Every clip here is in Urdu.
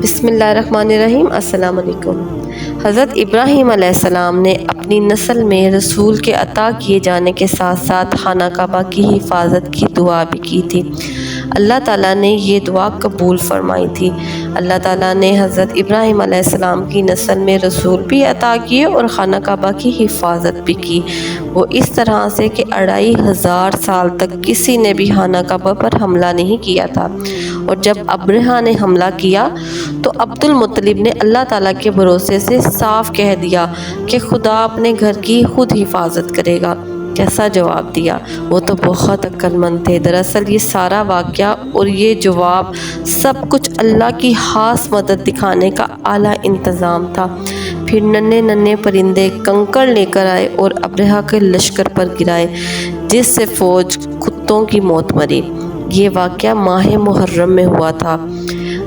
بسم اللہ الرحمن الرحیم۔ السلام علیکم۔ حضرت ابراہیم علیہ السلام نے اپنی نسل میں رسول کے عطا کیے جانے کے ساتھ ساتھ خانہ کعبہ کی حفاظت کی دعا بھی کی تھی۔ اللہ تعالیٰ نے یہ دعا قبول فرمائی تھی۔ اللہ تعالیٰ نے حضرت ابراہیم علیہ السلام کی نسل میں رسول بھی عطا کیے اور خانہ کعبہ کی حفاظت بھی کی، وہ اس طرح سے کہ 2500 سال تک کسی نے بھی خانہ کعبہ پر حملہ نہیں کیا تھا، اور جب ابرہہ نے حملہ کیا تو عبد المطلب نے اللہ تعالیٰ کے بھروسے سے صاف کہہ دیا کہ خدا اپنے گھر کی خود حفاظت کرے گا۔ کیسا جواب دیا! وہ تو بہت عقل مند تھے۔ دراصل یہ سارا واقعہ اور یہ جواب سب کچھ اللہ کی خاص مدد دکھانے کا اعلیٰ انتظام تھا۔ پھر ننھے ننھے پرندے کنکڑ لے کر آئے اور ابرہہ کے لشکر پر گرائے، جس سے فوج کتوں کی موت مری۔ یہ واقعہ ماہ محرم میں ہوا تھا۔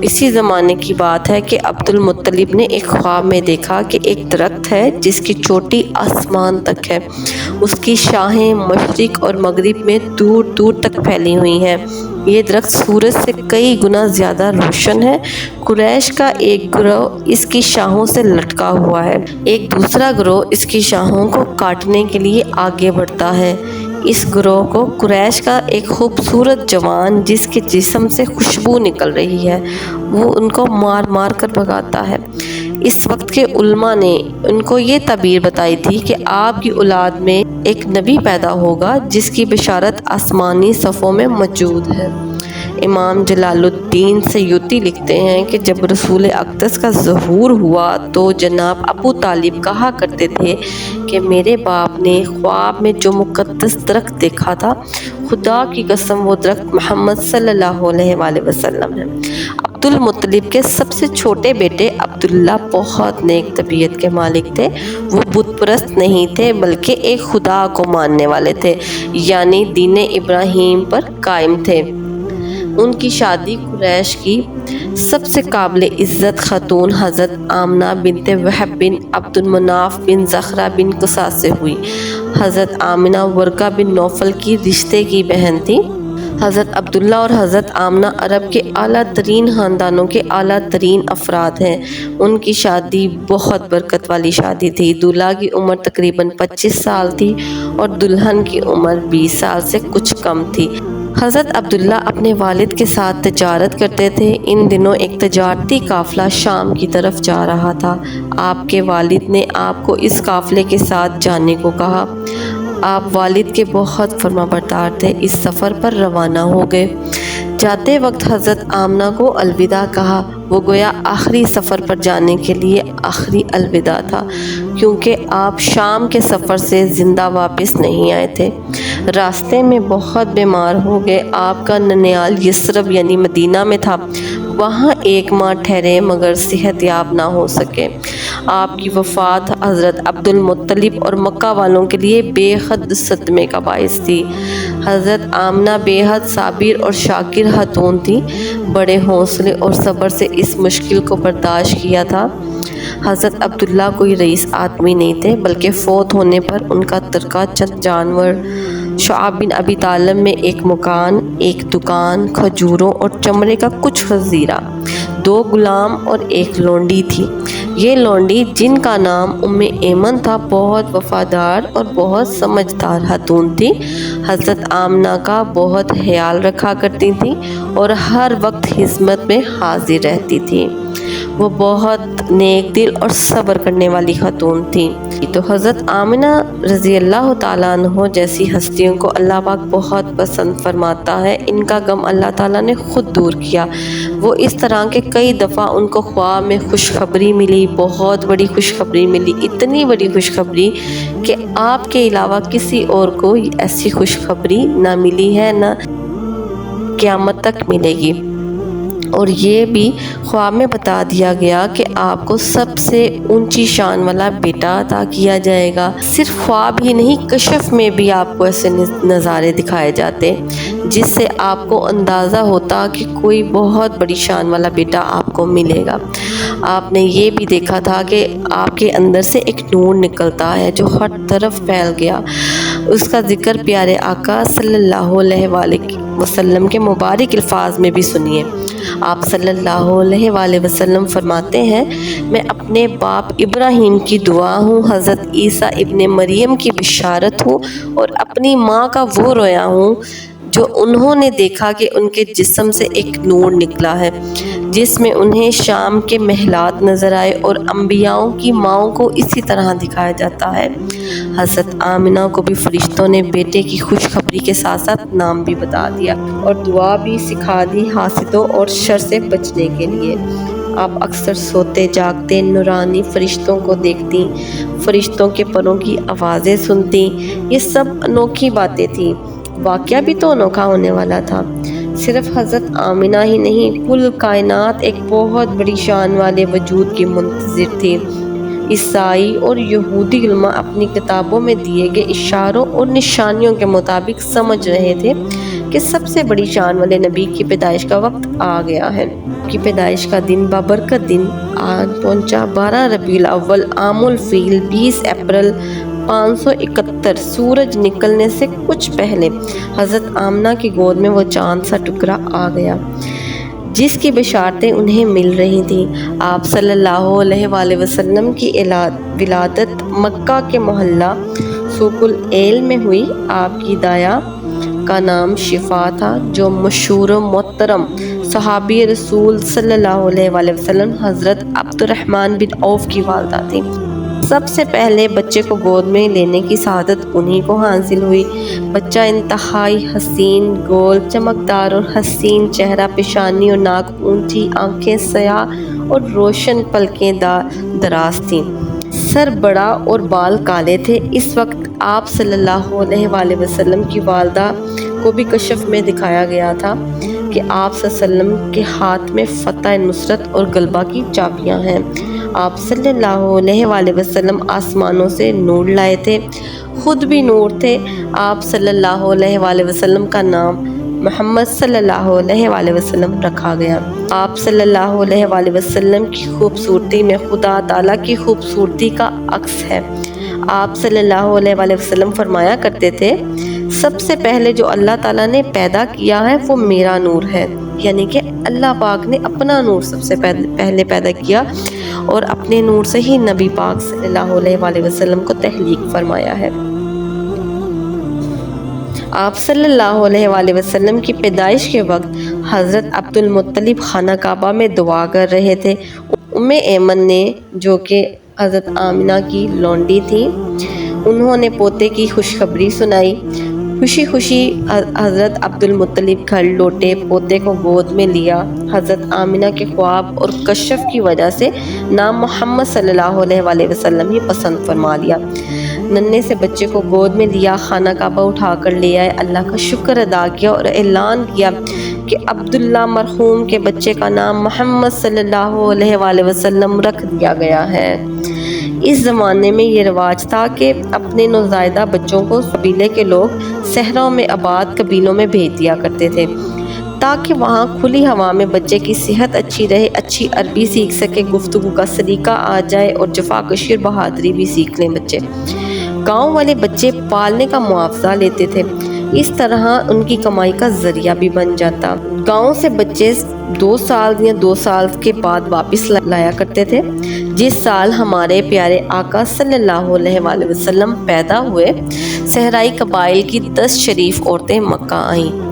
اسی زمانے کی بات ہے کہ عبد المطلب نے ایک خواب میں دیکھا کہ ایک درخت ہے جس کی چوٹی آسمان تک ہے، اس کی شاخیں مشرق اور مغرب میں دور دور تک پھیلی ہوئی ہیں۔ یہ درخت سورج سے کئی گنا زیادہ روشن ہے۔ قریش کا ایک گروہ اس کی شاخوں سے لٹکا ہوا ہے، ایک دوسرا گروہ اس کی شاخوں کو کاٹنے کے لیے آگے بڑھتا ہے۔ اس گروہ کو قریش کا ایک خوبصورت جوان جس کے جسم سے خوشبو نکل رہی ہے، وہ ان کو مار مار کر بھگاتا ہے۔ اس وقت کے علماء نے ان کو یہ تعبیر بتائی تھی کہ آپ کی اولاد میں ایک نبی پیدا ہوگا جس کی بشارت آسمانی صفوں میں موجود ہے۔ امام جلال الدین سیوطی لکھتے ہیں کہ جب رسول اقدس کا ظہور ہوا تو جناب ابو طالب کہا کرتے تھے کہ میرے باپ نے خواب میں جو مقدس درخت دیکھا تھا، خدا کی قسم وہ درخت محمد صلی اللہ علیہ وآلہ وسلم ہے۔ عبد المطلب کے سب سے چھوٹے بیٹے عبداللہ بہت نیک طبیعت کے مالک تھے۔ وہ بت پرست نہیں تھے بلکہ ایک خدا کو ماننے والے تھے، یعنی دین ابراہیم پر قائم تھے۔ ان کی شادی قریش کی سب سے قابل عزت خاتون حضرت آمنہ بنت وہب بن عبد المناف بن زخرہ بن قصاص سے ہوئی۔ حضرت آمنہ ورقہ بن نوفل کی رشتے کی بہن تھی۔ حضرت عبداللہ اور حضرت آمنہ عرب کے اعلیٰ ترین خاندانوں کے اعلیٰ ترین افراد ہیں۔ ان کی شادی بہت برکت والی شادی تھی۔ دولہا کی عمر تقریباً 25 سال تھی اور دلہن کی عمر 20 سال سے کچھ کم تھی۔ حضرت عبداللہ اپنے والد کے ساتھ تجارت کرتے تھے۔ ان دنوں ایک تجارتی قافلہ شام کی طرف جا رہا تھا۔ آپ کے والد نے آپ کو اس قافلے کے ساتھ جانے کو کہا۔ آپ والد کے بہت فرما بردار تھے، اس سفر پر روانہ ہو گئے۔ جاتے وقت حضرت آمنہ کو الوداع کہا۔ وہ گویا آخری سفر پر جانے کے لیے آخری الوداع تھا، کیونکہ آپ شام کے سفر سے زندہ واپس نہیں آئے تھے۔ راستے میں بہت بیمار ہو گئے۔ آپ کا ننیال یثرب یعنی مدینہ میں تھا، وہاں 1 ماہ ٹھہرے مگر صحت یاب نہ ہو سکے۔ آپ کی وفات حضرت عبد المطلب اور مکہ والوں کے لیے بے حد صدمے کا باعث تھی۔ حضرت آمنہ بے حد صابر اور شاکر خاتون تھی، بڑے حوصلے اور صبر سے اس مشکل کو برداشت کیا تھا۔ حضرت عبداللہ کوئی رئیس آدمی نہیں تھے بلکہ فوت ہونے پر ان کا ترکہ چند جانور، شعب بن ابی طالب میں ایک مکان، ایک دکان، کھجوروں اور چمڑے کا کچھ خزیرہ، 2 غلام اور 1 لونڈی تھی۔ یہ لونڈی جن کا نام ایمن تھا بہت وفادار اور بہت سمجھدار خاتون تھی۔ حضرت آمنہ کا بہت خیال رکھا کرتی تھی اور ہر وقت خدمت میں حاضر رہتی تھی۔ وہ بہت نیک دل اور صبر کرنے والی خاتون تھی۔ تو حضرت آمنہ رضی اللہ تعالیٰ عنہ جیسی ہستیوں کو اللہ پاک بہت پسند فرماتا ہے۔ ان کا غم اللہ تعالیٰ نے خود دور کیا۔ وہ اس طرح کے کئی دفعہ ان کو خواب میں خوشخبری ملی، بہت بڑی خوشخبری ملی، اتنی بڑی خوشخبری کہ آپ کے علاوہ کسی اور کو ایسی خوشخبری نہ ملی ہے، نہ قیامت تک ملے گی۔ اور یہ بھی خواب میں بتا دیا گیا کہ آپ کو سب سے اونچی شان والا بیٹا عطا کیا جائے گا۔ صرف خواب ہی نہیں، کشف میں بھی آپ کو ایسے نظارے دکھائے جاتے جس سے آپ کو اندازہ ہوتا کہ کوئی بہت بڑی شان والا بیٹا آپ کو ملے گا۔ آپ نے یہ بھی دیکھا تھا کہ آپ کے اندر سے ایک نور نکلتا ہے جو ہر طرف پھیل گیا۔ اس کا ذکر پیارے آقا صلی اللہ علیہ وآلہ وسلم کے مبارک الفاظ میں بھی سنیے۔ آپ صلی اللہ علیہ وآلہ وسلم فرماتے ہیں میں اپنے باپ ابراہیم کی دعا ہوں، حضرت عیسیٰ ابن مریم کی بشارت ہوں اور اپنی ماں کا وہ رویا ہوں جو انہوں نے دیکھا کہ ان کے جسم سے ایک نور نکلا ہے جس میں انہیں شام کے محلات نظر آئے اور انبیاؤں کی ماؤں کو اسی طرح دکھایا جاتا ہے۔ حضرت آمنہ کو بھی فرشتوں نے بیٹے کی خوشخبری کے ساتھ ساتھ نام بھی بتا دیا اور دعا بھی سکھا دی حاسدوں اور شر سے بچنے کے لیے۔ آپ اکثر سوتے جاگتے نورانی فرشتوں کو دیکھتی، فرشتوں کے پروں کی آوازیں سنتی۔ یہ سب انوکھی باتیں تھیں۔ واقعہ بھی تو انوکھا ہونے والا تھا۔ صرف حضرت آمنہ ہی نہیں، کل کائنات ایک بہت بڑی شان والے وجود کی منتظر تھی۔ عیسائی اور یہودی علماء اپنی کتابوں میں دیے گئے اشاروں اور نشانیوں کے مطابق سمجھ رہے تھے کہ سب سے بڑی شان والے نبی کی پیدائش کا وقت آ گیا ہے۔ کی پیدائش کا دن بابرکت دن آج پہنچا۔ 12 ربیع الاول عام الفیل 20 اپریل 571 سورج نکلنے سے کچھ پہلے حضرت آمنہ کی گود میں وہ چاند سا ٹکڑا آ گیا جس کی بشارتیں انہیں مل رہی تھیں۔ آپ صلی اللہ علیہ وآلہ وسلم کی ولادت مکہ کے محلہ سوق العیل میں ہوئی۔ آپ کی دایا کا نام شفا تھا جو مشہور و محترم صحابی رسول صلی اللہ علیہ وآلہ وسلم حضرت عبد الرحمن بن عوف کی والدہ تھی۔ سب سے پہلے بچے کو گود میں لینے کی سعادت انہی کو حاصل ہوئی۔ بچہ انتہائی حسین، گول، چمکدار اور حسین چہرہ، پیشانی اور ناک اونچی، آنکھیں سیاہ اور روشن پلکیں دراز تھیں، سر بڑا اور بال کالے تھے۔ اس وقت آپ صلی اللہ علیہ وآلہ وسلم کی والدہ کو بھی کشف میں دکھایا گیا تھا کہ آپ صلی اللہ علیہ وسلم کے ہاتھ میں فتح نصرت اور غلبہ کی چابیاں ہیں۔ آپ صلی اللہ علیہ وآلہ وسلم آسمانوں سے نور لائے تھے، خود بھی نور تھے۔ آپ صلی اللہ علیہ وآلہ وسلم کا نام محمد صلی اللہ علیہ وآلہ وسلم رکھا گیا۔ آپ صلی اللہ علیہ وآلہ وسلم کی خوبصورتی میں خدا تعالیٰ کی خوبصورتی کا عکس ہے۔ آپ صلی اللہ علیہ وآلہ وسلم فرمایا کرتے تھے سب سے پہلے جو اللہ تعالیٰ نے پیدا کیا ہے وہ میرا نور ہے، یعنی کہ اللہ پاک نے اپنا نور سب سے پہلے پیدا کیا اور اپنے نور سے ہی نبی پاک صلی اللہ علیہ وآلہ وسلم کو تخلیق فرمایا ہے۔ آپ صلی اللہ علیہ وآلہ وسلم کی پیدائش کے وقت حضرت عبد المطلب خانہ کعبہ میں دعا کر رہے تھے۔ ایمن نے جو کہ حضرت آمنہ کی لونڈی تھی، انہوں نے پوتے کی خوشخبری سنائی۔ خوشی خوشی حضرت عبد المطلب گھر لوٹے، پوتے کو گود میں لیا۔ حضرت آمنہ کے خواب اور کشف کی وجہ سے نام محمد صلی اللہ علیہ وآلہ وسلم ہی پسند فرما لیا۔ ننھے سے بچے کو گود میں لیا، خانہ کعبہ اٹھا کر لے آئے، اللہ کا شکر ادا کیا اور اعلان کیا کہ عبداللہ مرحوم کے بچے کا نام محمد صلی اللہ علیہ وآلہ وسلم رکھ دیا گیا ہے۔ اس زمانے میں یہ رواج تھا کہ اپنے نوزائیدہ بچوں کو قبیلے کے لوگ صحراؤں میں آباد قبیلوں میں بھیج دیا کرتے تھے تاکہ وہاں کھلی ہوا میں بچے کی صحت اچھی رہے، اچھی عربی سیکھ سکے، گفتگو کا سلیقہ آ جائے اور جفاکشی اور بہادری بھی سیکھ لیں بچے۔ گاؤں والے بچے پالنے کا معاوضہ لیتے تھے، اس طرح ان کی کمائی کا ذریعہ بھی بن جاتا۔ گاؤں سے بچے 2 سال یا 2 سال کے بعد واپس لایا کرتے تھے۔ جس سال ہمارے پیارے آقا صلی اللہ علیہ وآلہ وسلم پیدا ہوئے، صحرائی قبائل کی 10 شریف عورتیں مکہ آئیں۔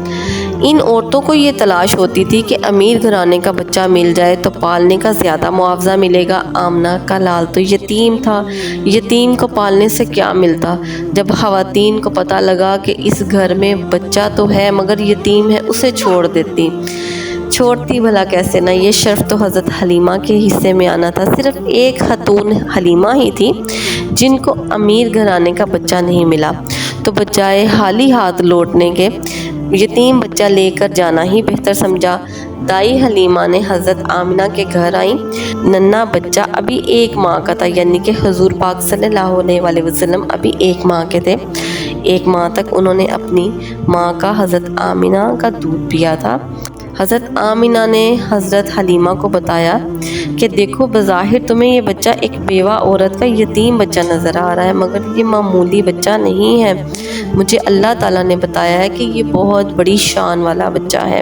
ان عورتوں کو یہ تلاش ہوتی تھی کہ امیر گھرانے کا بچہ مل جائے تو پالنے کا زیادہ معاوضہ ملے گا۔ آمنہ کا لال تو یتیم تھا، یتیم کو پالنے سے کیا ملتا؟ جب خواتین کو پتہ لگا کہ اس گھر میں بچہ تو ہے مگر یتیم ہے، اسے چھوڑتی بھلا کیسے نہ۔ یہ شرف تو حضرت حلیمہ کے حصے میں آنا تھا۔ صرف ایک خاتون حلیمہ ہی تھی جن کو امیر گھرانے کا بچہ نہیں ملا، تو بجائے خالی ہاتھ لوٹنے کے یتیم بچہ لے کر جانا ہی بہتر سمجھا۔ دائی حلیمہ نے حضرت آمنہ کے گھر آئیں۔ ننھا بچہ ابھی 1 ماہ کا تھا، یعنی کہ حضور پاک صلی اللہ علیہ وآلہ وسلم ابھی 1 ماہ کے تھے۔ 1 ماہ تک انہوں نے اپنی ماں کا حضرت آمنہ کا دودھ پیا تھا۔ حضرت آمنہ نے حضرت حلیمہ کو بتایا کہ دیکھو، بظاہر تمہیں یہ بچہ ایک بیوہ عورت کا یتیم بچہ نظر آ رہا ہے مگر یہ معمولی بچہ نہیں ہے، مجھے اللہ تعالیٰ نے بتایا ہے کہ یہ بہت بڑی شان والا بچہ ہے۔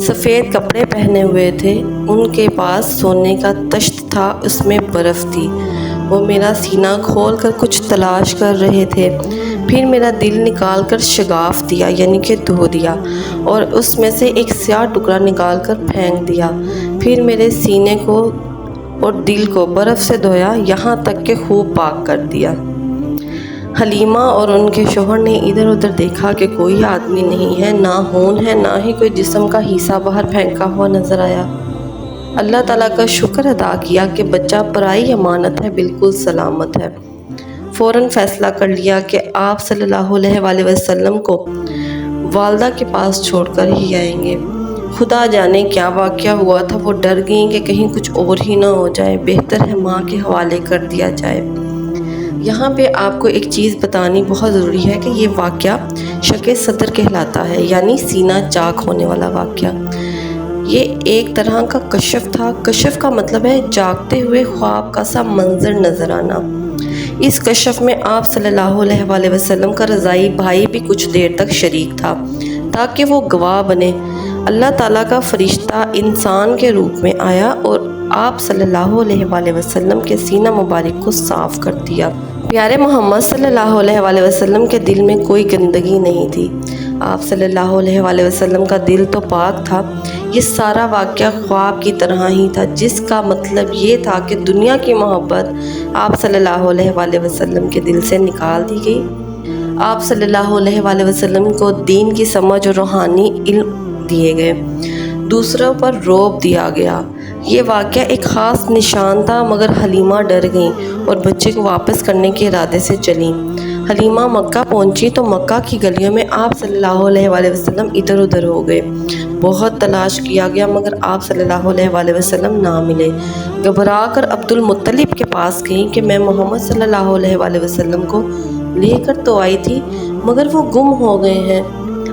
سفید کپڑے پہنے ہوئے تھے، ان کے پاس سونے کا تشت تھا، اس میں برف تھی۔ وہ میرا سینہ کھول کر کچھ تلاش کر رہے تھے، پھر میرا دل نکال کر شگاف دیا یعنی کہ دھو دیا، اور اس میں سے ایک سیاہ ٹکڑا نکال کر پھینک دیا۔ پھر میرے سینے کو اور دل کو برف سے دھویا یہاں تک کہ خوب پاک کر دیا۔ حلیمہ اور ان کے شوہر نے ادھر ادھر دیکھا کہ کوئی آدمی نہیں ہے، نہ خون ہے، نہ ہی کوئی جسم کا حصہ باہر پھینکا ہوا نظر آیا۔ اللہ تعالیٰ کا شکر ادا کیا کہ بچہ پرائی امانت ہے، بالکل سلامت ہے۔ فوراً فیصلہ کر لیا کہ آپ صلی اللہ علیہ وآلہ وسلم کو والدہ کے پاس چھوڑ کر ہی آئیں گے۔ خدا جانے کیا واقعہ ہوا تھا، وہ ڈر گئیں کہ کہیں کچھ اور ہی نہ ہو جائے، بہتر ہے ماں کے حوالے کر دیا جائے۔ یہاں پہ آپ کو ایک چیز بتانی بہت ضروری ہے کہ یہ واقعہ شق صدر کہلاتا ہے، یعنی سینہ چاک ہونے والا واقعہ۔ یہ ایک طرح کا کشف تھا۔ کشف کا مطلب ہے جاگتے ہوئے خواب کا سا منظر نظر آنا۔ اس کشف میں آپ صلی اللہ علیہ وآلہ وسلم کا رضاعی بھائی بھی کچھ دیر تک شریک تھا تاکہ وہ گواہ بنے۔ اللہ تعالیٰ کا فرشتہ انسان کے روپ میں آیا اور آپ صلی اللہ علیہ وآلہ وسلم کے سینہ مبارک کو صاف کر دیا۔ پیارے محمد صلی اللہ علیہ وآلہ وسلم کے دل میں کوئی گندگی نہیں تھی۔ آپ صلی اللہ علیہ وآلہ وسلم کا دل تو پاک تھا۔ یہ سارا واقعہ خواب کی طرح ہی تھا، جس کا مطلب یہ تھا کہ دنیا کی محبت آپ صلی اللہ علیہ وآلہ وسلم کے دل سے نکال دی گئی۔ آپ صلی اللہ علیہ وآلہ وسلم کو دین کی سمجھ اور روحانی علم دیے گئے، دوسروں پر رعب دیا گیا۔ یہ واقعہ ایک خاص نشان تھا، مگر حلیمہ ڈر گئیں اور بچے کو واپس کرنے کے ارادے سے چلیں۔ حلیمہ مکہ پہنچی تو مکہ کی گلیوں میں آپ صلی اللہ علیہ وآلہ وسلم ادھر ادھر ہو گئے۔ بہت تلاش کیا گیا مگر آپ صلی اللہ علیہ وآلہ وسلم نہ ملے۔ گھبرا کر عبد المطلب کے پاس گئیں کہ میں محمد صلی اللہ علیہ وآلہ وسلم کو لے کر تو آئی تھی مگر وہ گم ہو گئے ہیں۔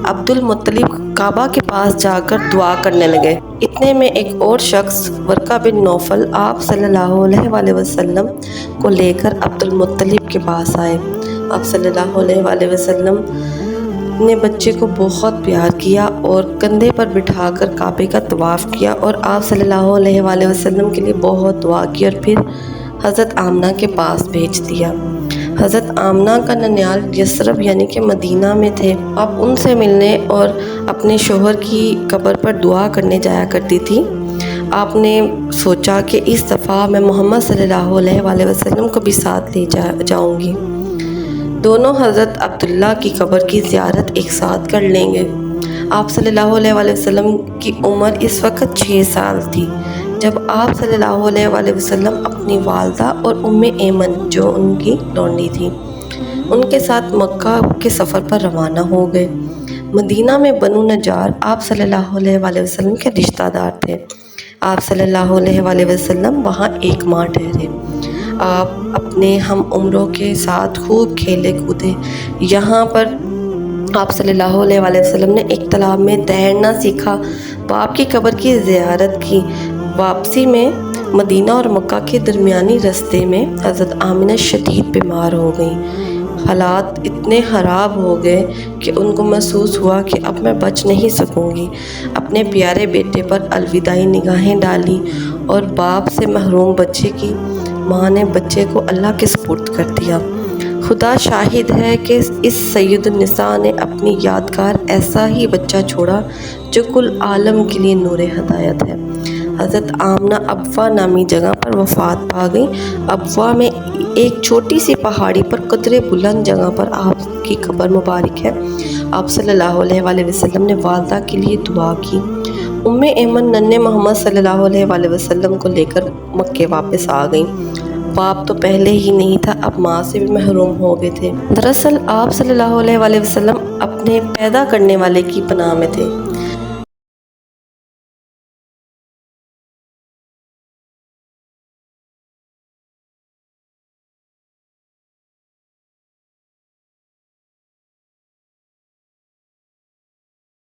عبد المطلب کعبہ کے پاس جا کر دعا کرنے لگے۔ اتنے میں ایک اور شخص ورقہ بن نوفل آپ صلی اللہ علیہ وآلہ وسلم کو لے کر عبد المطلب کے پاس آئے۔ آپ صلی اللہ علیہ وآلہ وسلم نے بچے کو بہت پیار کیا اور کندھے پر بٹھا کر کعبے کا طواف کیا اور آپ صلی اللہ علیہ وآلہ وسلم کے لیے بہت دعا کی اور پھر حضرت آمنہ کے پاس بھیج دیا۔ حضرت آمنہ کا ننیال یثرب یعنی کہ مدینہ میں تھے۔ اب ان سے ملنے اور اپنے شوہر کی قبر پر دعا کرنے جایا کرتی تھی۔ آپ نے سوچا کہ اس دفعہ میں محمد صلی اللہ علیہ وآلہ وسلم کو بھی ساتھ لے جاؤں گی۔ دونوں حضرت عبداللہ کی قبر کی زیارت ایک ساتھ کر لیں گے۔ آپ صلی اللہ علیہ وآلہ وسلم کی عمر اس وقت 6 سال تھی جب آپ صلی اللہ علیہ وآلہ وسلم اپنی والدہ اور ایمن جو ان کی لونڈی تھی ان کے ساتھ مکہ کے سفر پر روانہ ہو گئے۔ مدینہ میں بنو نجار آپ صلی اللہ علیہ وآلہ وسلم کے رشتہ دار تھے۔ آپ صلی اللہ علیہ وآلہ وسلم وہاں 1 ماہ ٹھہرے۔ آپ اپنے ہم عمروں کے ساتھ خوب کھیلے کودے۔ یہاں پر آپ صلی اللہ علیہ وآلہ وسلم نے ایک تالاب میں تیرنا سیکھا، باپ کی قبر کی زیارت کی۔ واپسی میں مدینہ اور مکہ کے درمیانی رستے میں حضرت آمنہ شدید بیمار ہو گئیں۔ حالات اتنے خراب ہو گئے کہ ان کو محسوس ہوا کہ اب میں بچ نہیں سکوں گی۔ اپنے پیارے بیٹے پر الوداعی نگاہیں ڈالیں اور باپ سے محروم بچے کی ماں نے بچے کو اللہ کے سپرد کر دیا۔ خدا شاہد ہے کہ اس سید النساء نے اپنی یادگار ایسا ہی بچہ چھوڑا جو کل عالم کے لیے نور ہدایت ہے۔ حضرت آمنہ ابوا نامی جگہ پر وفات پا گئیں۔ ابوا میں ایک چھوٹی سی پہاڑی پر قدرے بلند جگہ پر آپ کی قبر مبارک ہے۔ آپ صلی اللہ علیہ وآلہ وسلم نے والدہ کے لیے دعا کی۔ ایمن ننھے محمد صلی اللہ علیہ وآلہ وسلم کو لے کر مکے واپس آ گئیں۔ باپ تو پہلے ہی نہیں تھا، اب ماں سے بھی محروم ہو گئے تھے۔ دراصل آپ صلی اللہ علیہ وآلہ وسلم اپنے پیدا کرنے والے کی پناہ میں تھے۔